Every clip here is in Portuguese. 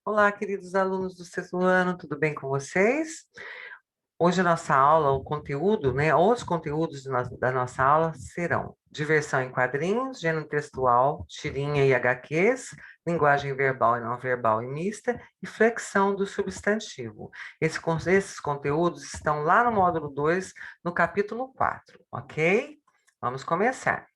Olá, queridos alunos do sexto ano, tudo bem com vocês? Hoje a nossa aula, o conteúdo, né, os conteúdos da nossa aula serão diversão em quadrinhos, gênero textual, tirinha e HQs, linguagem verbal e não verbal e mista, e flexão do substantivo. Esses conteúdos estão lá no módulo 2, no capítulo 4, ok? Vamos começar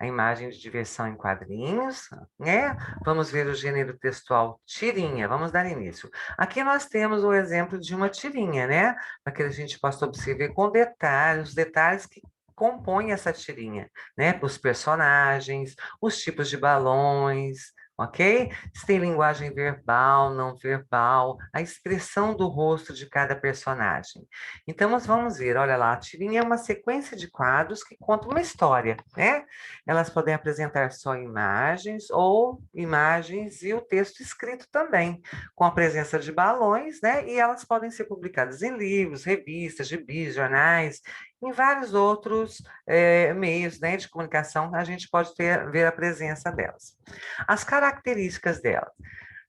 a imagem de diversão em quadrinhos, né? Vamos ver o gênero textual tirinha. Vamos dar início. Aqui nós temos o exemplo de uma tirinha, né? Para que a gente possa observar com detalhes, os detalhes que compõem essa tirinha, né? Os personagens, os tipos de balões, ok? Se tem linguagem verbal, não verbal, a expressão do rosto de cada personagem. Então, nós vamos ver, olha lá, a tirinha é uma sequência de quadros que conta uma história, né? Elas podem apresentar só imagens ou imagens e o texto escrito também, com a presença de balões, né? E elas podem ser publicadas em livros, revistas, gibis, jornais, em vários outros meios, né, de comunicação, a gente pode ver a presença delas. As características delas.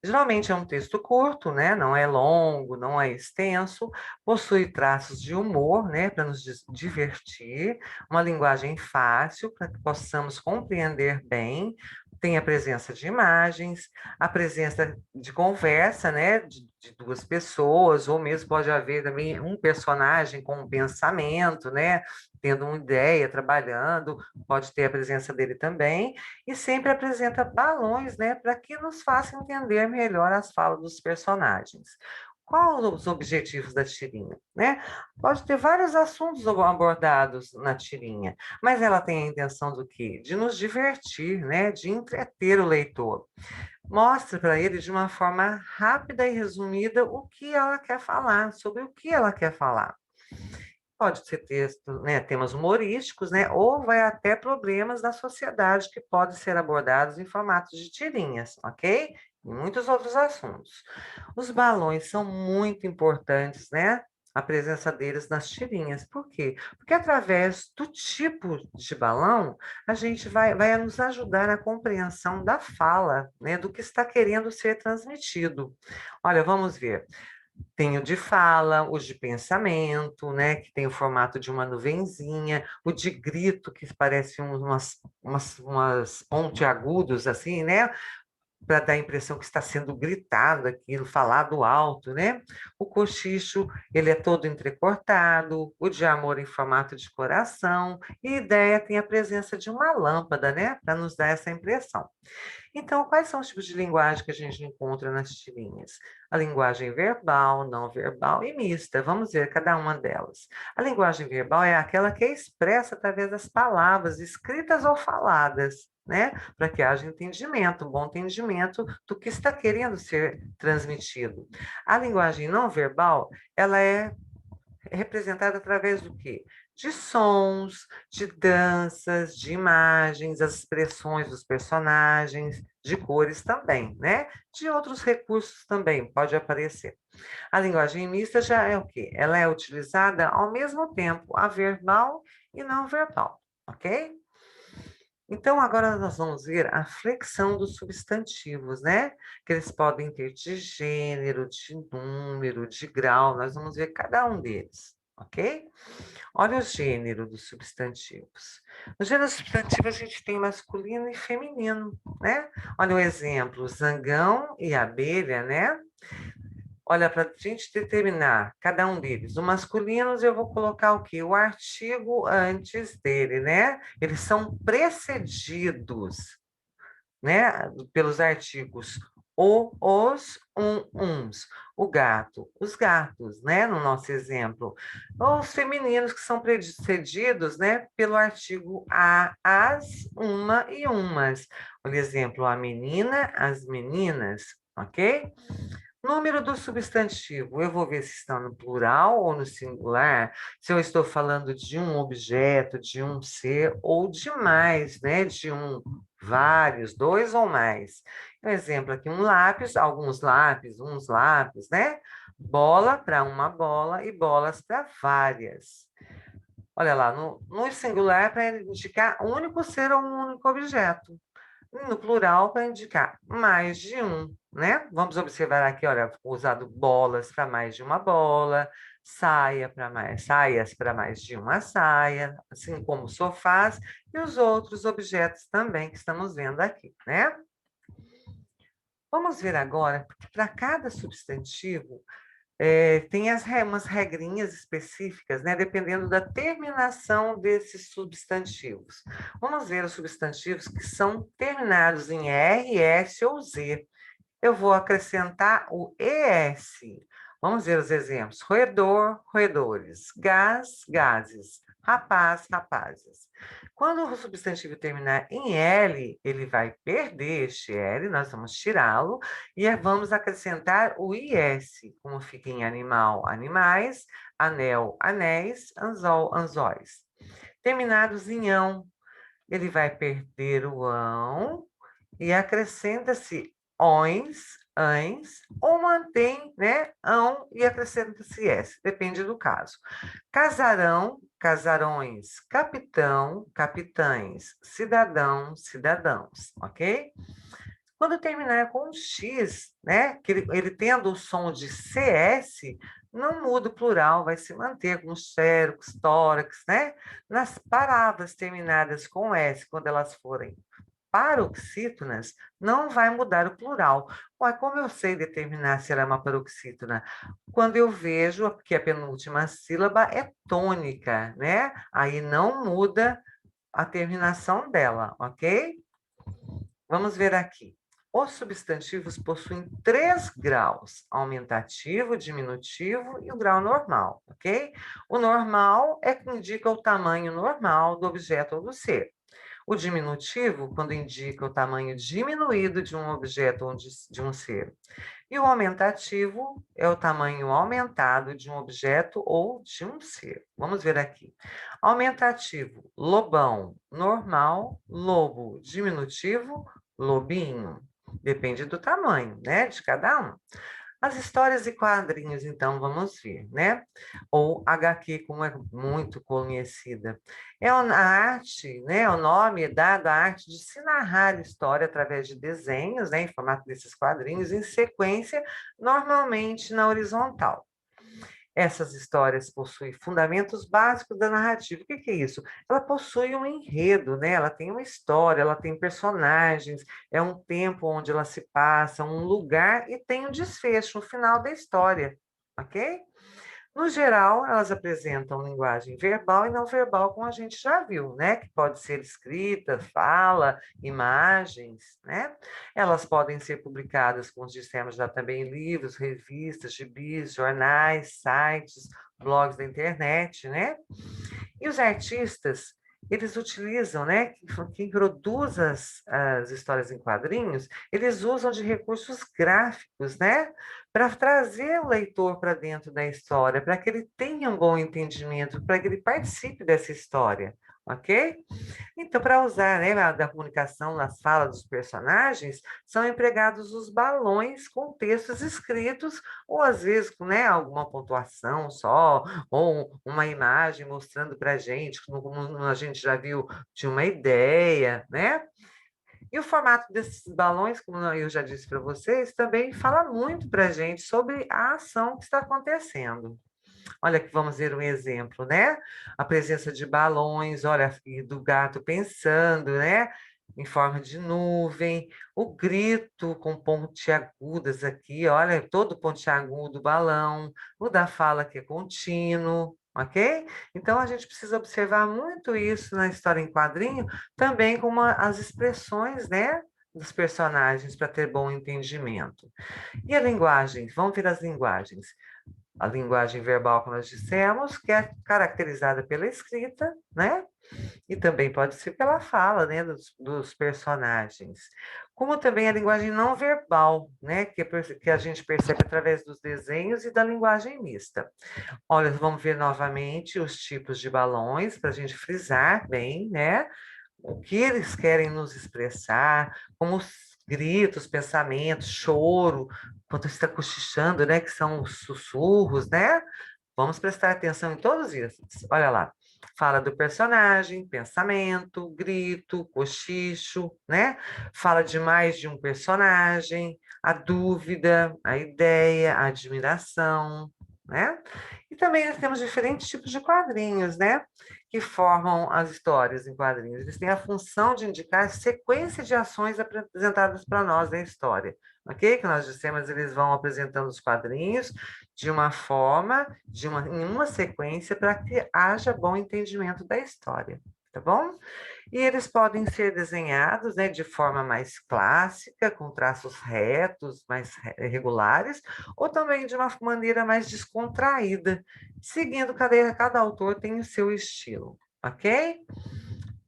Geralmente é um texto curto, né? Não é longo, não é extenso, possui traços de humor, né? Para nos divertir, uma linguagem fácil para que possamos compreender bem, tem a presença de imagens, a presença de conversa, né? De duas pessoas, ou mesmo pode haver também um personagem com um pensamento, né? Tendo uma ideia, trabalhando, pode ter a presença dele também, e sempre apresenta balões, né, para que nos faça entender melhor as falas dos personagens. Quais os objetivos da tirinha, né? Pode ter vários assuntos abordados na tirinha, mas ela tem a intenção do quê? De nos divertir, né? De entreter o leitor. Mostra para ele de uma forma rápida e resumida o que ela quer falar, sobre o que ela quer falar. Pode ser texto, né, temas humorísticos, né, ou vai até problemas da sociedade que podem ser abordados em formato de tirinhas, ok? E muitos outros assuntos. Os balões são muito importantes, né? A presença deles nas tirinhas. Por quê? Porque através do tipo de balão, a gente vai nos ajudar na compreensão da fala, né? Do que está querendo ser transmitido. Olha, vamos ver. Tem o de fala, o de pensamento, né, que tem o formato de uma nuvenzinha, o de grito, que parece umas pontiagudos, assim, né, para dar a impressão que está sendo gritado aquilo, falado alto, né? O cochicho, ele é todo entrecortado, o de amor em formato de coração, e a ideia tem a presença de uma lâmpada, né, para nos dar essa impressão. Então, quais são os tipos de linguagem que a gente encontra nas tirinhas? A linguagem verbal, não verbal e mista. Vamos ver cada uma delas. A linguagem verbal é aquela que é expressa através das palavras, escritas ou faladas, né? Para que haja entendimento, um bom entendimento do que está querendo ser transmitido. A linguagem não verbal, ela é representada através do quê? De sons, de danças, de imagens, as expressões dos personagens, de cores também, né? De outros recursos também pode aparecer. A linguagem mista já é o quê? Ela é utilizada ao mesmo tempo a verbal e não verbal, ok? Então, agora nós vamos ver a flexão dos substantivos, né? Que eles podem ter de gênero, de número, de grau, nós vamos ver cada um deles, ok? Olha o gênero dos substantivos. No gênero substantivo, a gente tem masculino e feminino, né? Olha o exemplo, zangão e abelha, né? Olha, para a gente determinar cada um deles, o masculinos eu vou colocar o quê? O artigo antes dele, né? Eles são precedidos, né? Pelos artigos o, os, uns. O gato, os gatos, né? No nosso exemplo. Os femininos que são precedidos, né? Pelo artigo a, as, uma e umas. Por exemplo, a menina, as meninas, ok? Número do substantivo, eu vou ver se está no plural ou no singular, se eu estou falando de um objeto, de um ser ou de mais, né? De um, vários, dois ou mais. Um exemplo aqui, um lápis, alguns lápis, uns lápis, né? Bola para uma bola e bolas para várias. Olha lá, no singular para indicar um único ser ou um único objeto. No plural, para indicar mais de um, né? Vamos observar aqui, olha, usado bolas para mais de uma bola, saias para mais de uma saia, assim como sofás e os outros objetos também que estamos vendo aqui, né? Vamos ver agora, porque para cada substantivo tem umas regrinhas específicas, né? Dependendo da terminação desses substantivos. Vamos ver os substantivos que são terminados em R, S ou Z. Eu vou acrescentar o ES. Vamos ver os exemplos. Roedor, roedores. Gás, gases. Rapaz, rapazes. Quando o substantivo terminar em L, ele vai perder este L, nós vamos tirá-lo e vamos acrescentar o IS, como fica em animal, animais, anel, anéis, anzol, anzóis. Terminados em ão, ele vai perder o ão e acrescenta-se ões, ães, ou mantém, né, ão e acrescenta-se s, depende do caso. Casarão, casarões, capitão, capitães, cidadão, cidadãos, ok? Quando terminar com X, né, que ele tendo o som de CS, não muda o plural, vai se manter com xerox, tórax, né? Nas palavras terminadas com S, quando elas forem paroxítonas, não vai mudar o plural. Ué, como eu sei determinar se ela é uma paroxítona? Quando eu vejo que a penúltima sílaba é tônica, né? Aí não muda a terminação dela, ok? Vamos ver aqui. Os substantivos possuem 3 graus: aumentativo, diminutivo e o grau normal, ok? O normal é que indica o tamanho normal do objeto ou do ser. O diminutivo, quando indica o tamanho diminuído de um objeto ou de um ser. E o aumentativo é o tamanho aumentado de um objeto ou de um ser. Vamos ver aqui. Aumentativo, lobão, normal, lobo, diminutivo, lobinho. Depende do tamanho, né, de cada um. As histórias e quadrinhos, então, vamos ver, né? Ou HQ, como é muito conhecida. É a arte, né? O nome é dado à arte de se narrar história através de desenhos, né? Em formato desses quadrinhos, em sequência, normalmente na horizontal. Essas histórias possuem fundamentos básicos da narrativa. O que é isso? Ela possui um enredo, né? Ela tem uma história, ela tem personagens, é um tempo onde ela se passa, um lugar e tem um desfecho, o final da história, ok? No geral, elas apresentam linguagem verbal e não verbal, como a gente já viu, né? Que pode ser escrita, fala, imagens, né? Elas podem ser publicadas, como dissemos já também, em livros, revistas, gibis, jornais, sites, blogs da internet, né? E os artistas, eles utilizam, né? Quem produz as histórias em quadrinhos, eles usam de recursos gráficos, né? Para trazer o leitor para dentro da história, para que ele tenha um bom entendimento, para que ele participe dessa história, ok? Então, para usar, né, da comunicação nas falas dos personagens, são empregados os balões com textos escritos, ou às vezes, né, alguma pontuação só, ou uma imagem mostrando para a gente, como a gente já viu, de uma ideia, né? E o formato desses balões, como eu já disse para vocês, também fala muito para a gente sobre a ação que está acontecendo. Olha que vamos ver um exemplo, né? A presença de balões, olha, e do gato pensando, né? Em forma de nuvem, o grito com pontiagudas aqui, olha, todo pontiagudo do balão, o da fala que é contínuo, ok? Então a gente precisa observar muito isso na história em quadrinho, também como as expressões, né? Dos personagens para ter bom entendimento. E a linguagem? Vamos ver as linguagens. A linguagem verbal, como nós dissemos, que é caracterizada pela escrita, né? E também pode ser pela fala, né, dos personagens. Como também a linguagem não verbal, né, que a gente percebe através dos desenhos e da linguagem mista. Olha, vamos ver novamente os tipos de balões, para a gente frisar bem, né? O que eles querem nos expressar, como os gritos, pensamentos, choro, quando está cochichando, né, que são os sussurros, né? Vamos prestar atenção em todos esses. Olha lá. Fala do personagem, pensamento, grito, cochicho, né? Fala de mais de um personagem, a dúvida, a ideia, a admiração, né? E também nós temos diferentes tipos de quadrinhos, né? Que formam as histórias em quadrinhos. Eles têm a função de indicar a sequência de ações apresentadas para nós na história, ok? Que nós dissemos, eles vão apresentando os quadrinhos de uma forma, em uma sequência, para que haja bom entendimento da história, tá bom? E eles podem ser desenhados, né, de forma mais clássica, com traços retos, mais regulares, ou também de uma maneira mais descontraída, seguindo cada autor tem o seu estilo, ok?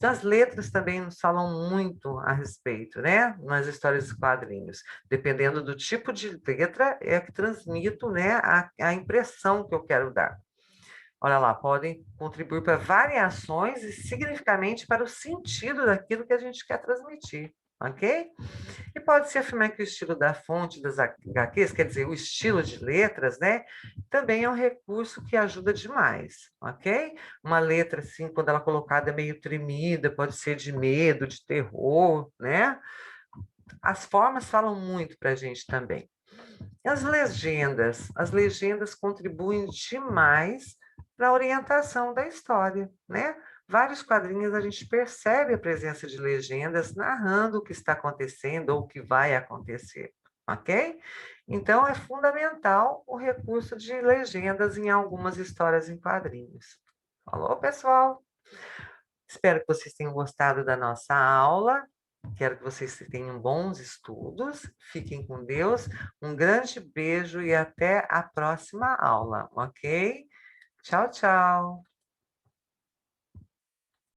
As letras também nos falam muito a respeito, né? Nas histórias e quadrinhos. Dependendo do tipo de letra, é que transmito, né, a impressão que eu quero dar. Olha lá, podem contribuir para variações e significativamente para o sentido daquilo que a gente quer transmitir, ok? E pode-se afirmar que o estilo da fonte das HQs, quer dizer, o estilo de letras, né, também é um recurso que ajuda demais, ok? Uma letra, assim, quando ela é colocada meio tremida, pode ser de medo, de terror, né? As formas falam muito para a gente também. E as legendas contribuem demais para a orientação da história, né? Vários quadrinhos a gente percebe a presença de legendas narrando o que está acontecendo ou o que vai acontecer, ok? Então é fundamental o recurso de legendas em algumas histórias em quadrinhos. Falou, pessoal? Espero que vocês tenham gostado da nossa aula. Quero que vocês tenham bons estudos. Fiquem com Deus. Um grande beijo e até a próxima aula, ok? Tchau, tchau.